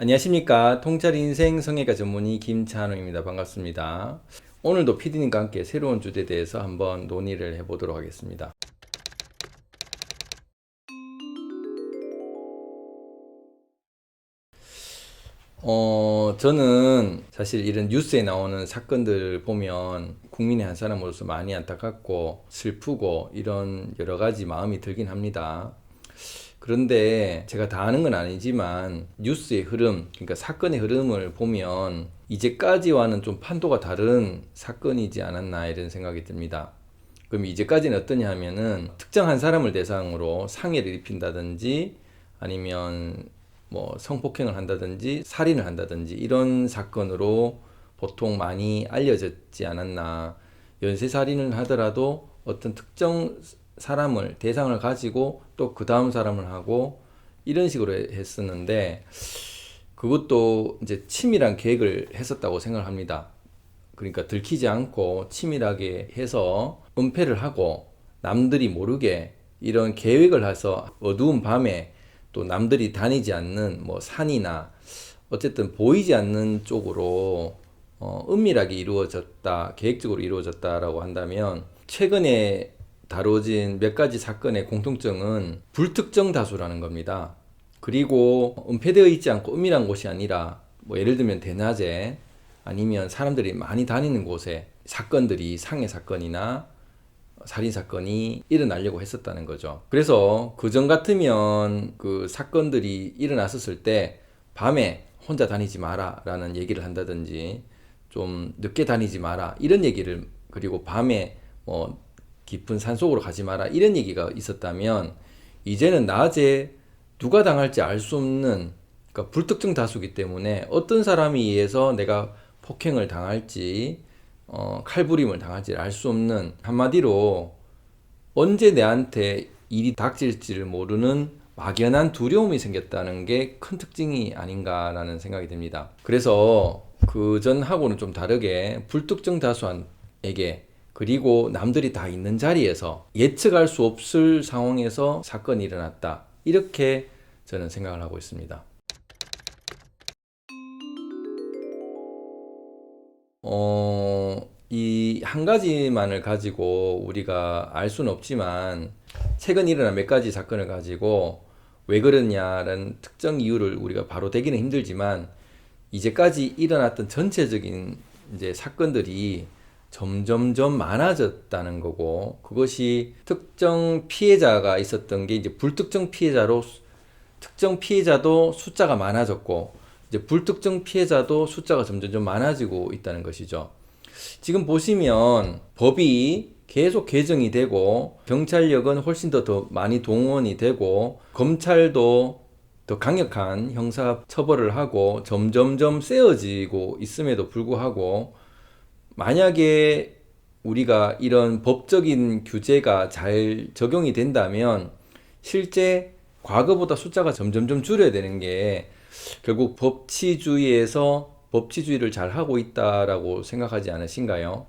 안녕하십니까. 통찰 인생 성형외과 전문의 김찬호입니다. 반갑습니다. 오늘도 PD님과 함께 새로운 주제에 대해서 한번 논의를 해보도록 하겠습니다. 저는 사실 이런 뉴스에 나오는 사건들 보면 국민의 한 사람으로서 많이 안타깝고 슬프고 이런 여러 가지 마음이 들긴 합니다. 그런데 제가 다 아는 건 아니지만 뉴스의 흐름, 그러니까 사건의 흐름을 보면 이제까지와는 좀 판도가 다른 사건이지 않았나 이런 생각이 듭니다. 그럼 이제까지는 어떠냐 하면은 특정한 사람을 대상으로 상해를 입힌다든지 아니면 뭐 성폭행을 한다든지 살인을 한다든지 이런 사건으로 보통 많이 알려졌지 않았나. 연쇄살인을 하더라도 어떤 특정 사람을 대상을 가지고 또 그 다음 사람을 하고 이런 식으로 했었는데 그것도 이제 치밀한 계획을 했었다고 생각합니다. 그러니까 들키지 않고 치밀하게 해서 은폐를 하고 남들이 모르게 이런 계획을 해서 어두운 밤에 또 남들이 다니지 않는 뭐 산이나 어쨌든 보이지 않는 쪽으로 은밀하게 이루어졌다, 계획적으로 이루어졌다라고 한다면 최근에 다뤄진 몇 가지 사건의 공통점은 불특정 다수라는 겁니다. 그리고 은폐되어 있지 않고 은밀한 곳이 아니라 뭐 예를 들면 대낮에 아니면 사람들이 많이 다니는 곳에 사건들이 상해 사건이나 살인 사건이 일어나려고 했었다는 거죠. 그래서 그전 같으면 그 사건들이 일어났었을 때 밤에 혼자 다니지 마라 라는 얘기를 한다든지 좀 늦게 다니지 마라 이런 얘기를, 그리고 밤에 뭐 깊은 산속으로 가지 마라 이런 얘기가 있었다면 이제는 낮에 누가 당할지 알 수 없는, 그러니까 불특정 다수기 때문에 어떤 사람에 의해서 내가 폭행을 당할지 칼부림을 당할지 알 수 없는, 한마디로 언제 내한테 일이 닥칠지를 모르는 막연한 두려움이 생겼다는 게 큰 특징이 아닌가라는 생각이 듭니다. 그래서 그전하고는 좀 다르게 불특정 다수에게, 그리고 남들이 다 있는 자리에서 예측할 수 없을 상황에서 사건이 일어났다, 이렇게 저는 생각을 하고 있습니다. 이 한 가지만을 가지고 우리가 알 수는 없지만 최근 일어난 몇 가지 사건을 가지고 왜 그러냐라는 특정 이유를 우리가 바로 대기는 힘들지만 이제까지 일어났던 전체적인 이제 사건들이 점점점 많아졌다는 거고, 그것이 특정 피해자가 있었던 게 이제 불특정 피해자로, 특정 피해자도 숫자가 많아졌고 이제 불특정 피해자도 숫자가 점점점 많아지고 있다는 것이죠. 지금 보시면 법이 계속 개정이 되고 경찰력은 훨씬 더 많이 동원이 되고 검찰도 더 강력한 형사 처벌을 하고 점점점 세워지고 있음에도 불구하고, 만약에 우리가 이런 법적인 규제가 잘 적용이 된다면 실제 과거보다 숫자가 점점점 줄어야 되는 게, 결국 법치주의에서 법치주의를 잘 하고 있다라고 생각하지 않으신가요?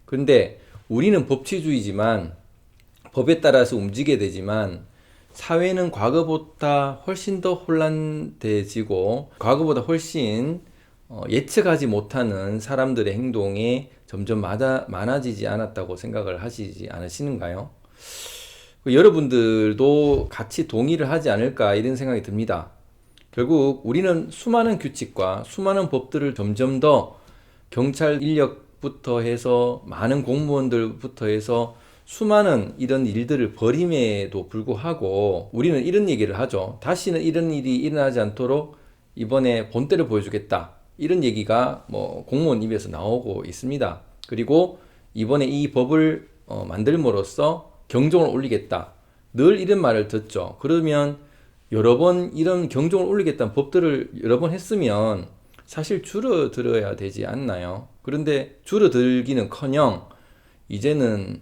근데 우리는 법치주의지만 법에 따라서 움직이게 되지만 사회는 과거보다 훨씬 더 혼란돼지고 과거보다 훨씬 예측하지 못하는 사람들의 행동에 점점 많아지지 않았다고 생각을 하시지 않으시는가요? 여러분들도 같이 동의를 하지 않을까 이런 생각이 듭니다. 결국 우리는 수많은 규칙과 수많은 법들을 점점 더 경찰 인력부터 해서 많은 공무원들부터 해서 수많은 이런 일들을 벌임에도 불구하고 우리는 이런 얘기를 하죠. 다시는 이런 일이 일어나지 않도록 이번에 본때를 보여주겠다, 이런 얘기가 뭐 공무원 입에서 나오고 있습니다. 그리고 이번에 이 법을 만들므로써 경종을 울리겠다, 늘 이런 말을 듣죠. 그러면 여러 번 이런 경종을 울리겠다는 법들을 여러 번 했으면 사실 줄어들어야 되지 않나요? 그런데 줄어들기는커녕 이제는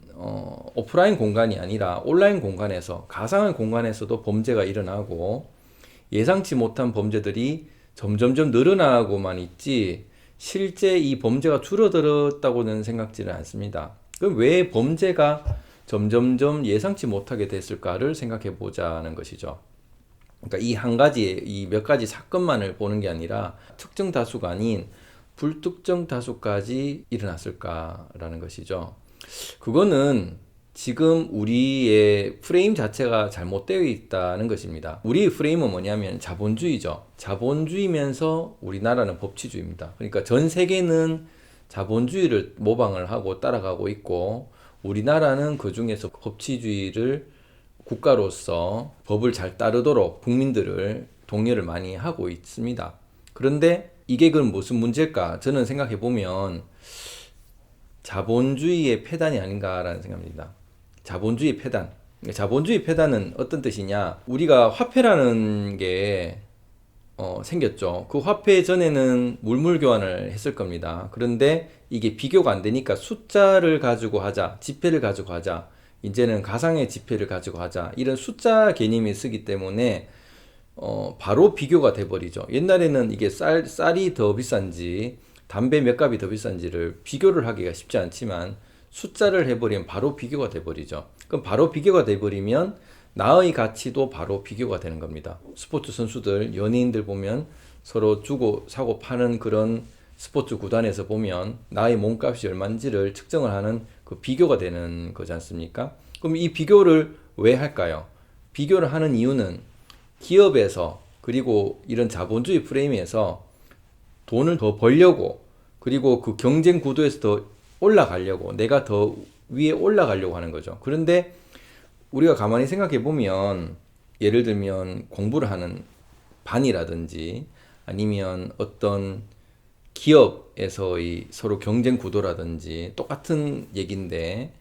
오프라인 공간이 아니라 온라인 공간에서, 가상의 공간에서도 범죄가 일어나고 예상치 못한 범죄들이 점점점 늘어나고만 있지 실제 이 범죄가 줄어들었다고는 생각지는 않습니다. 그럼 왜 범죄가 점점점 예상치 못하게 됐을까를 생각해 보자는 것이죠. 그러니까 이 한 가지, 이 몇 가지 사건만을 보는 게 아니라 특정 다수가 아닌 불특정 다수까지 일어났을까라는 것이죠. 그거는 지금 우리의 프레임 자체가 잘못되어 있다는 것입니다. 우리의 프레임은 뭐냐면 자본주의죠. 자본주의면서 우리나라는 법치주의입니다. 그러니까 전 세계는 자본주의를 모방을 하고 따라가고 있고 우리나라는 그 중에서 법치주의를 국가로서 법을 잘 따르도록 국민들을 독려를 많이 하고 있습니다. 그런데 이게 그럼 무슨 문제일까? 저는 생각해 보면 자본주의의 폐단이 아닌가라는 생각입니다. 자본주의 폐단. 자본주의 폐단은 어떤 뜻이냐? 우리가 화폐라는 게 생겼죠. 그 화폐 전에는 물물 교환을 했을 겁니다. 그런데 이게 비교가 안 되니까 숫자를 가지고 하자, 지폐를 가지고 하자, 이제는 가상의 지폐를 가지고 하자, 이런 숫자 개념이 쓰기 때문에 바로 비교가 돼버리죠. 옛날에는 이게 쌀이 더 비싼지 담배 몇 값이 더 비싼지를 비교를 하기가 쉽지 않지만 숫자를 해버리면 바로 비교가 돼버리죠. 그럼 바로 비교가 돼버리면 나의 가치도 바로 비교가 되는 겁니다. 스포츠 선수들, 연예인들 보면 서로 주고 사고 파는 그런 스포츠 구단에서 보면 나의 몸값이 얼마인지를 측정을 하는 그 비교가 되는 거지 않습니까? 그럼 이 비교를 왜 할까요? 비교를 하는 이유는 기업에서 그리고 이런 자본주의 프레임에서 돈을 더 벌려고 그리고 그 경쟁 구도에서 더 올라가려고 내가 더 위에 올라가려고 하는 거죠. 그런데 우리가 가만히 생각해 보면 예를 들면 공부를 하는 반이라든지 아니면 어떤 기업에서의 서로 경쟁 구도라든지 똑같은 얘기인데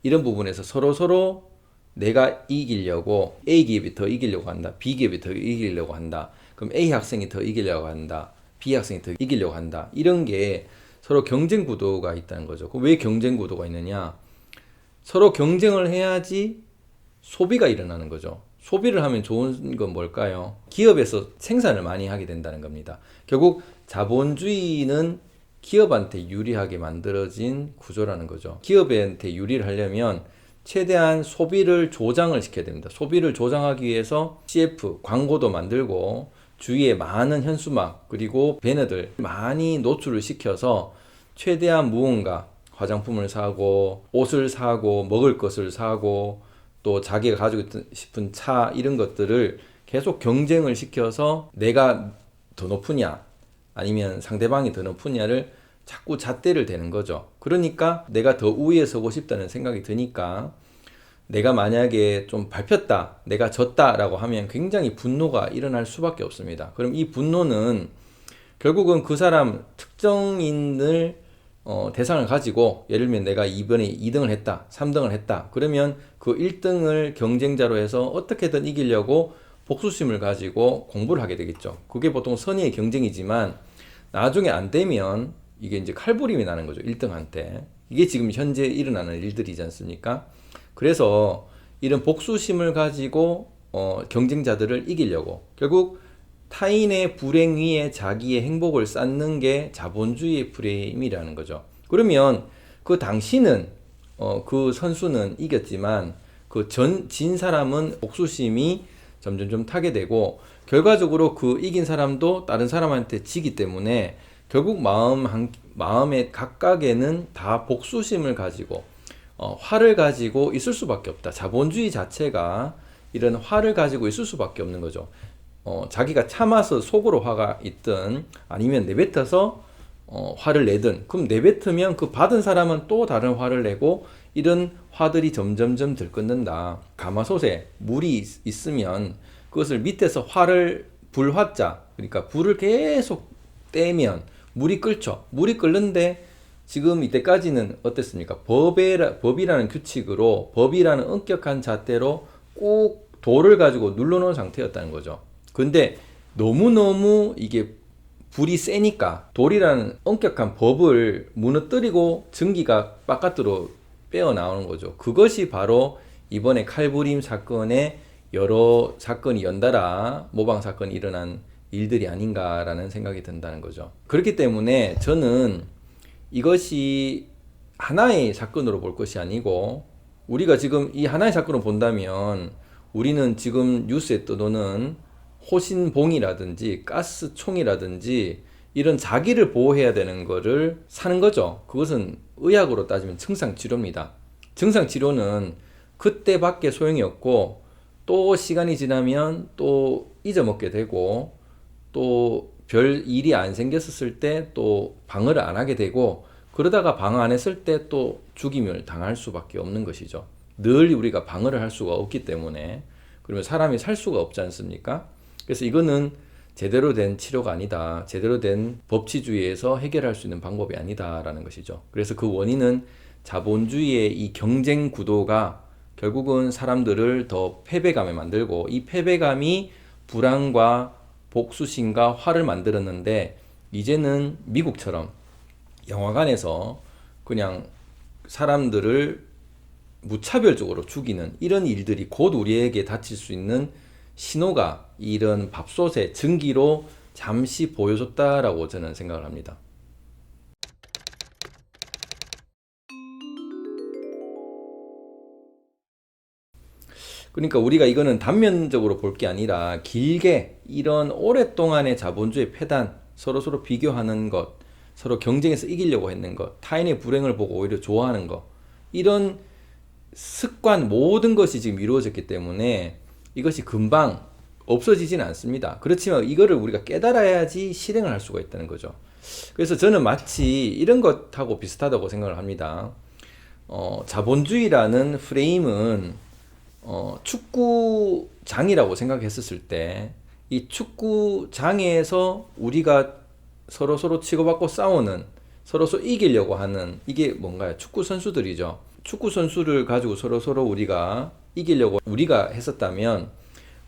이런 부분에서 서로 내가 이기려고 A 기업이 더 이기려고 한다. B 기업이 더 이기려고 한다. 그럼 A 학생이 더 이기려고 한다. B 학생이 더 이기려고 한다. 이런 게 서로 경쟁 구도가 있다는 거죠. 왜 경쟁 구도가 있느냐? 서로 경쟁을 해야지 소비가 일어나는 거죠. 소비를 하면 좋은 건 뭘까요? 기업에서 생산을 많이 하게 된다는 겁니다. 결국 자본주의는 기업한테 유리하게 만들어진 구조라는 거죠. 기업한테 유리를 하려면 최대한 소비를 조장을 시켜야 됩니다. 소비를 조장하기 위해서 CF, 광고도 만들고 주위에 많은 현수막 그리고 배너들 많이 노출을 시켜서 최대한 무언가 화장품을 사고 옷을 사고 먹을 것을 사고 또 자기가 가지고 싶은 차 이런 것들을 계속 경쟁을 시켜서 내가 더 높으냐 아니면 상대방이 더 높으냐를 자꾸 잣대를 대는 거죠. 그러니까 내가 더 우위에 서고 싶다는 생각이 드니까 내가 만약에 좀 밟혔다, 내가 졌다라고 하면 굉장히 분노가 일어날 수밖에 없습니다. 그럼 이 분노는 결국은 그 사람 특정인을 대상을 가지고 예를 들면 내가 이번에 2등을 했다, 3등을 했다. 그러면 그 1등을 경쟁자로 해서 어떻게든 이기려고 복수심을 가지고 공부를 하게 되겠죠. 그게 보통 선의의 경쟁이지만 나중에 안 되면 이게 이제 칼부림이 나는 거죠. 1등한테. 이게 지금 현재 일어나는 일들이지 않습니까? 그래서 이런 복수심을 가지고 경쟁자들을 이기려고 결국 타인의 불행 위에 자기의 행복을 쌓는 게 자본주의의 프레임이라는 거죠. 그러면 그 당시는 그 선수는 이겼지만 그 진 사람은 복수심이 점점 타게 되고 결과적으로 그 이긴 사람도 다른 사람한테 지기 때문에 결국 마음의 각각에는 다 복수심을 가지고 화를 가지고 있을 수밖에 없다. 자본주의 자체가 이런 화를 가지고 있을 수밖에 없는 거죠. 자기가 참아서 속으로 화가 있든 아니면 내뱉어서 화를 내든 그럼 내뱉으면 그 받은 사람은 또 다른 화를 내고 이런 화들이 점점점 들끓는다. 가마솥에 물이 있으면 그것을 밑에서 불화자 그러니까 불을 계속 떼면 물이 끓죠. 물이 끓는데 지금 이때까지는 어땠습니까? 법이라는 규칙으로 법이라는 엄격한 잣대로 꼭 돌을 가지고 눌러놓은 상태였다는 거죠. 근데 너무너무 이게 불이 세니까 돌이라는 엄격한 법을 무너뜨리고 전기가 바깥으로 빼어 나오는 거죠. 그것이 바로 이번에 칼부림 사건의 여러 사건이 연달아 모방 사건이 일어난 일들이 아닌가라는 생각이 든다는 거죠. 그렇기 때문에 저는 이것이 하나의 사건으로 볼 것이 아니고 우리가 지금 이 하나의 사건을 본다면 우리는 지금 뉴스에 떠도는 호신봉이라든지 가스총이라든지 이런 자기를 보호해야 되는 거를 사는 거죠. 그것은 의학으로 따지면 증상치료입니다. 증상치료는 그때밖에 소용이 없고 또 시간이 지나면 또 잊어먹게 되고 또 별 일이 안 생겼을 때 또 방어를 안 하게 되고 그러다가 방어 안 했을 때 또 죽임을 당할 수밖에 없는 것이죠. 늘 우리가 방어를 할 수가 없기 때문에 그러면 사람이 살 수가 없지 않습니까? 그래서 이거는 제대로 된 치료가 아니다. 제대로 된 법치주의에서 해결할 수 있는 방법이 아니다라는 것이죠. 그래서 그 원인은 자본주의의 이 경쟁 구도가 결국은 사람들을 더 패배감에 만들고 이 패배감이 불안과 복수심과 화를 만들었는데 이제는 미국처럼 영화관에서 그냥 사람들을 무차별적으로 죽이는 이런 일들이 곧 우리에게 닥칠 수 있는 신호가 이런 밥솥의 증기로 잠시 보여줬다라고 저는 생각을 합니다. 그러니까 우리가 이거는 단면적으로 볼 게 아니라 길게 이런 오랫동안의 자본주의 폐단, 서로 비교하는 것, 서로 경쟁해서 이기려고 했는 것, 타인의 불행을 보고 오히려 좋아하는 것, 이런 습관 모든 것이 지금 이루어졌기 때문에 이것이 금방 없어지지는 않습니다. 그렇지만 이거를 우리가 깨달아야지 실행을 할 수가 있다는 거죠. 그래서 저는 마치 이런 것하고 비슷하다고 생각을 합니다. 자본주의라는 프레임은 축구장이라고 생각했었을 때 이 축구장에서 우리가 서로 치고받고 싸우는 서로 이기려고 하는 이게 뭔가요? 축구 선수들이죠. 축구 선수를 가지고 서로 우리가 이기려고 우리가 했었다면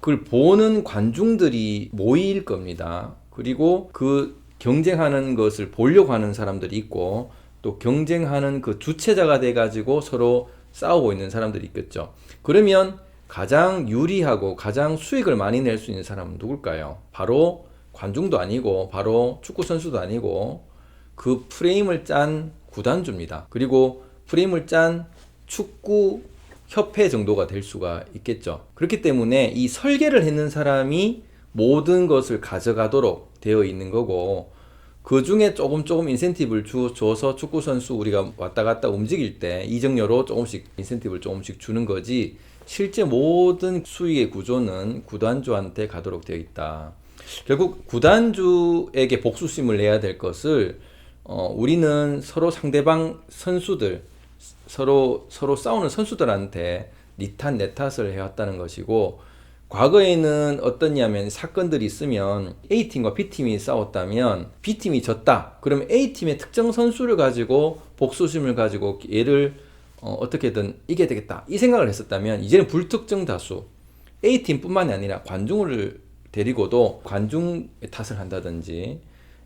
그걸 보는 관중들이 모일 겁니다. 그리고 그 경쟁하는 것을 보려고 하는 사람들이 있고 또 경쟁하는 그 주체자가 돼가지고 서로 싸우고 있는 사람들이 있겠죠. 그러면 가장 유리하고 가장 수익을 많이 낼 수 있는 사람은 누굴까요? 바로 관중도 아니고 바로 축구 선수도 아니고 그 프레임을 짠 구단주입니다. 그리고 프레임을 짠 축구 협회 정도가 될 수가 있겠죠. 그렇기 때문에 이 설계를 했는 사람이 모든 것을 가져가도록 되어 있는 거고 그 중에 조금 인센티브를 줘서 축구 선수 우리가 왔다 갔다 움직일 때 이적료로 조금씩 인센티브를 조금씩 주는 거지 실제 모든 수익의 구조는 구단주한테 가도록 되어 있다. 결국 구단주에게 복수심을 내야 될 것을 우리는 서로 상대방 선수들 서로 싸우는 선수들한테 니 탓 내 탓을 해왔다는 것이고 과거에는 어떻냐면 사건들이 있으면 A팀과 B팀이 싸웠다면 B팀이 졌다. 그러면 A팀의 특정 선수를 가지고 복수심을 가지고 얘를 어떻게든 이겨야 되겠다. 이 생각을 했었다면 이제는 불특정 다수 A팀 뿐만이 아니라 관중을 데리고도 관중의 탓을 한다든지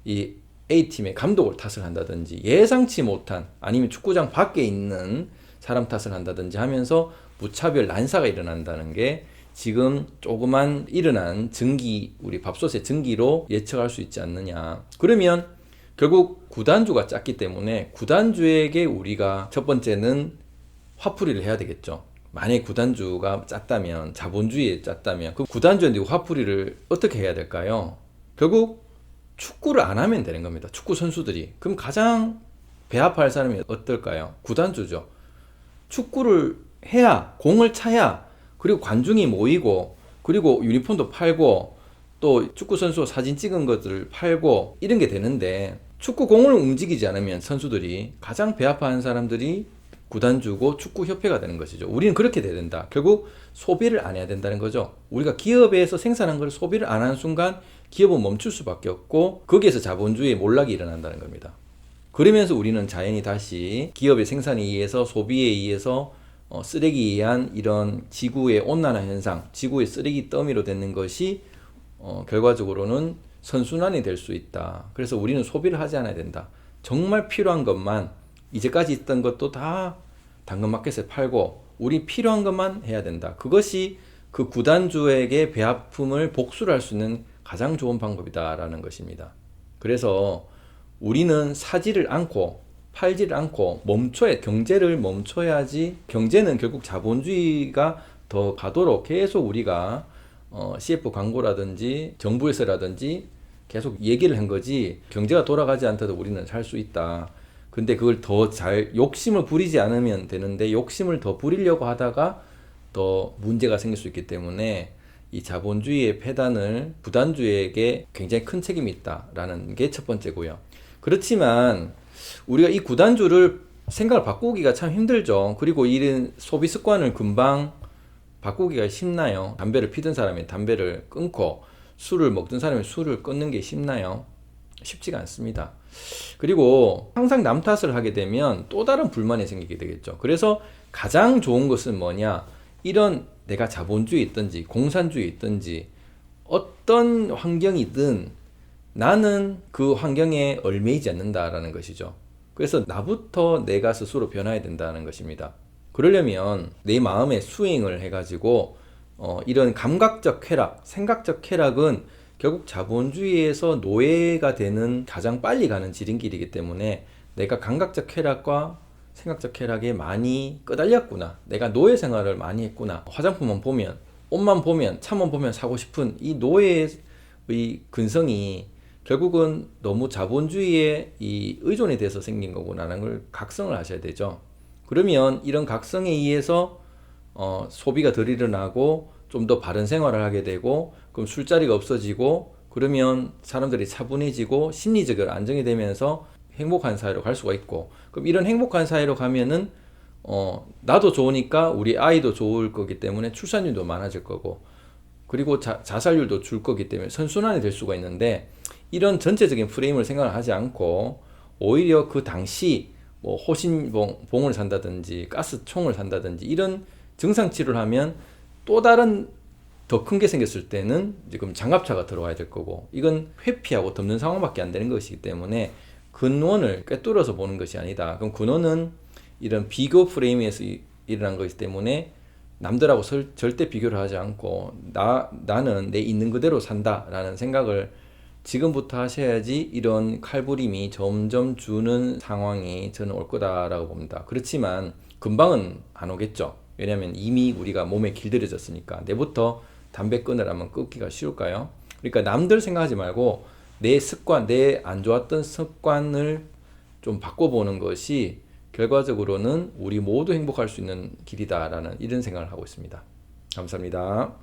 이 A팀의 감독을 탓을 한다든지 예상치 못한 아니면 축구장 밖에 있는 사람 탓을 한다든지 하면서 무차별 난사가 일어난다는 게 지금 조그만 일어난 증기, 우리 밥솥의 증기로 예측할 수 있지 않느냐. 그러면 결국 구단주가 짰기 때문에 구단주에게 우리가 첫 번째는 화풀이를 해야 되겠죠. 만약에 구단주가 짰다면, 자본주의에 짰다면 그 구단주한테 화풀이를 어떻게 해야 될까요? 결국 축구를 안 하면 되는 겁니다. 축구 선수들이. 그럼 가장 배 아파할 사람이 어떨까요? 구단주죠. 축구를 해야, 공을 차야, 그리고 관중이 모이고, 그리고 유니폼도 팔고, 또 축구 선수 사진 찍은 것들을 팔고, 이런 게 되는데, 축구 공을 움직이지 않으면 선수들이 가장 배 아파하는 사람들이 구단주고 축구협회가 되는 것이죠. 우리는 그렇게 돼야 된다. 결국 소비를 안 해야 된다는 거죠. 우리가 기업에서 생산한 걸 소비를 안 하는 순간 기업은 멈출 수밖에 없고 거기에서 자본주의의 몰락이 일어난다는 겁니다. 그러면서 우리는 자연히 다시 기업의 생산에 의해서 소비에 의해서 쓰레기에 의한 이런 지구의 온난화 현상, 지구의 쓰레기 더미로 되는 것이 결과적으로는 선순환이 될 수 있다. 그래서 우리는 소비를 하지 않아야 된다. 정말 필요한 것만 이제까지 있던 것도 다 당근마켓에 팔고 우리 필요한 것만 해야 된다. 그것이 그 구단주에게 배 아픔을 복수를 할 수 있는 가장 좋은 방법이다라는 것입니다. 그래서 우리는 사지를 않고 팔지를 않고 경제를 멈춰야지 경제는 결국 자본주의가 더 가도록 계속 우리가 CF 광고라든지 정부에서라든지 계속 얘기를 한 거지 경제가 돌아가지 않더라도 우리는 살 수 있다. 근데 그걸 더 잘 욕심을 부리지 않으면 되는데 욕심을 더 부리려고 하다가 더 문제가 생길 수 있기 때문에 이 자본주의의 폐단을 구단주에게 굉장히 큰 책임이 있다라는 게 첫 번째고요. 그렇지만 우리가 이 구단주를 생각을 바꾸기가 참 힘들죠. 그리고 이런 소비 습관을 금방 바꾸기가 쉽나요? 담배를 피던 사람이 담배를 끊고 술을 먹던 사람이 술을 끊는 게 쉽나요? 쉽지가 않습니다. 그리고 항상 남 탓을 하게 되면 또 다른 불만이 생기게 되겠죠. 그래서 가장 좋은 것은 뭐냐? 이런 내가 자본주의에 있든지 공산주의에 있든지 어떤 환경이든 나는 그 환경에 얽매이지 않는다라는 것이죠. 그래서 나부터 내가 스스로 변화해야 된다는 것입니다. 그러려면 내 마음의 스윙을 해가지고 이런 감각적 쾌락, 생각적 쾌락은 결국 자본주의에서 노예가 되는 가장 빨리 가는 지름길이기 때문에 내가 감각적 쾌락과 생각적 쾌락에 많이 끄달렸구나. 내가 노예 생활을 많이 했구나. 화장품만 보면, 옷만 보면, 차만 보면 사고 싶은 이 노예의 근성이 결국은 너무 자본주의의 이 의존에 대해서 생긴 거구나라는 걸 각성을 하셔야 되죠. 그러면 이런 각성에 의해서 소비가 덜 일어나고 좀 더 바른 생활을 하게 되고 그럼 술자리가 없어지고 그러면 사람들이 차분해지고 심리적으로 안정이 되면서 행복한 사회로 갈 수가 있고 그럼 이런 행복한 사회로 가면은 나도 좋으니까 우리 아이도 좋을 거기 때문에 출산율도 많아질 거고 그리고 자살률도 줄 거기 때문에 선순환이 될 수가 있는데 이런 전체적인 프레임을 생각을 하지 않고 오히려 그 당시 뭐 호신봉을 산다든지 가스총을 산다든지 이런 증상 치료를 하면 또 다른 더 큰 게 생겼을 때는 지금 장갑차가 들어와야 될 거고 이건 회피하고 덮는 상황밖에 안 되는 것이기 때문에 근원을 꿰뚫어서 보는 것이 아니다. 그럼 근원은 이런 비교 프레임에서 일어난 것이기 때문에 남들하고 절대 비교를 하지 않고 나는 내 있는 그대로 산다라는 생각을 지금부터 하셔야지 이런 칼부림이 점점 주는 상황이 저는 올 거다라고 봅니다. 그렇지만 금방은 안 오겠죠. 왜냐하면 이미 우리가 몸에 길들여졌으니까. 내부터 담배 끊으라면 끊기가 쉬울까요? 그러니까 남들 생각하지 말고 내 습관, 내 안 좋았던 습관을 좀 바꿔보는 것이 결과적으로는 우리 모두 행복할 수 있는 길이다라는 이런 생각을 하고 있습니다. 감사합니다.